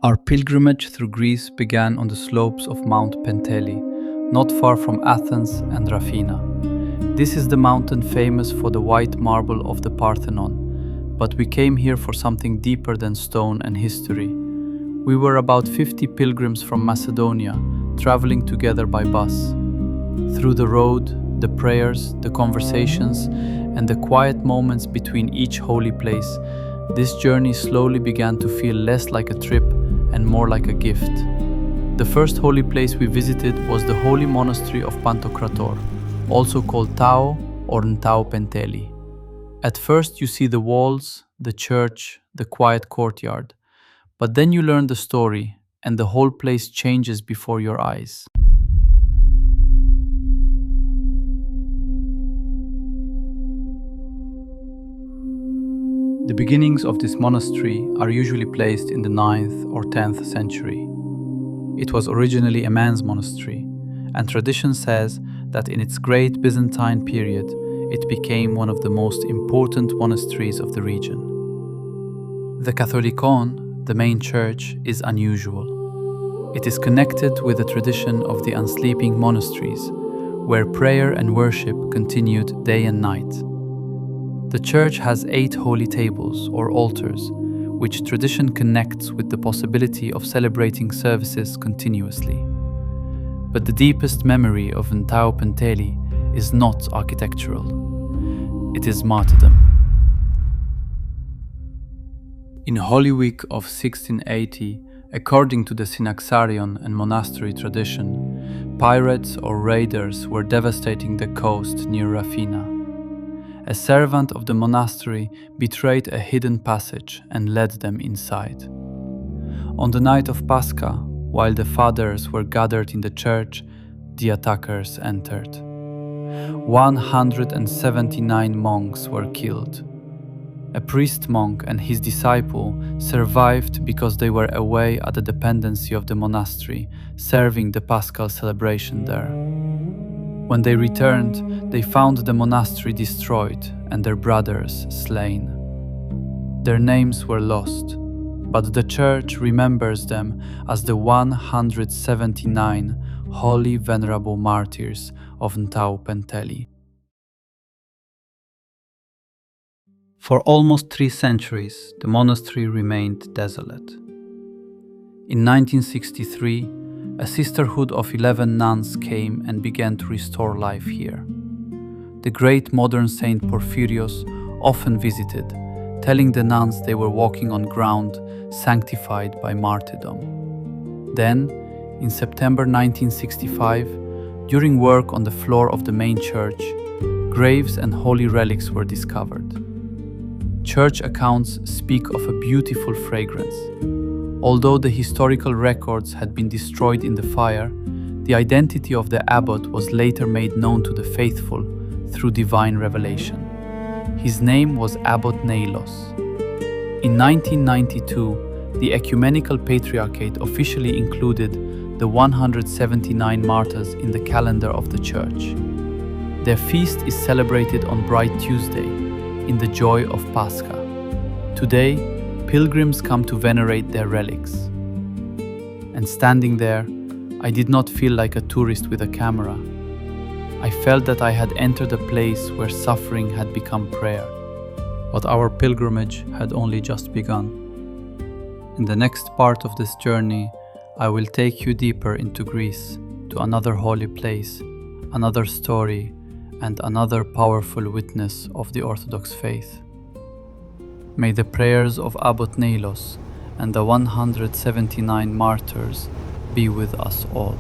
Our pilgrimage through Greece began on the slopes of Mount Penteli, not far from Athens and Rafina. This is the mountain famous for the white marble of the Parthenon, but we came here for something deeper than stone and history. We were about 50 pilgrims from Macedonia, traveling together by bus. Through the road, the prayers, the conversations, and the quiet moments between each holy place, this journey slowly began to feel less like a trip and more like a gift. The first holy place we visited was the Holy Monastery of Pantocrator, also called Ntao or Ntao Penteli. At first you see the walls, the church, the quiet courtyard, but then you learn the story and the whole place changes before your eyes. The beginnings of this monastery are usually placed in the 9th or 10th century. It was originally a man's monastery, and tradition says that in its great Byzantine period, it became one of the most important monasteries of the region. The Catholicon, the main church, is unusual. It is connected with the tradition of the unsleeping monasteries, where prayer and worship continued day and night. The church has 8 holy tables or altars, which tradition connects with the possibility of celebrating services continuously. But the deepest memory of Ntao Penteli is not architectural. It is martyrdom. In Holy Week of 1680, according to the Synaxarion and monastery tradition, pirates or raiders were devastating the coast near Rafina. A servant of the monastery betrayed a hidden passage and led them inside. On the night of Pascha, while the fathers were gathered in the church, the attackers entered. 179 monks were killed. A priest-monk and his disciple survived because they were away at the dependency of the monastery, serving the Paschal celebration there. When they returned, they found the monastery destroyed and their brothers slain. Their names were lost, but the church remembers them as the 179 holy venerable martyrs of Ntao Penteli. For almost 3 centuries, the monastery remained desolate. In 1963, a sisterhood of 11 nuns came and began to restore life here. The great modern Saint Porphyrios often visited, telling the nuns they were walking on ground sanctified by martyrdom. Then, in September 1965, during work on the floor of the main church, graves and holy relics were discovered. Church accounts speak of a beautiful fragrance. Although the historical records had been destroyed in the fire, the identity of the abbot was later made known to the faithful through divine revelation. His name was Abbot Neilos. In 1992, the Ecumenical Patriarchate officially included the 179 martyrs in the calendar of the Church. Their feast is celebrated on Bright Tuesday, in the joy of Pascha. Today, pilgrims come to venerate their relics. And standing there, I did not feel like a tourist with a camera. I felt that I had entered a place where suffering had become prayer. But our pilgrimage had only just begun. In the next part of this journey, I will take you deeper into Greece, to another holy place, another story, and another powerful witness of the Orthodox faith. May the prayers of Abbot Neilos and the 179 martyrs be with us all.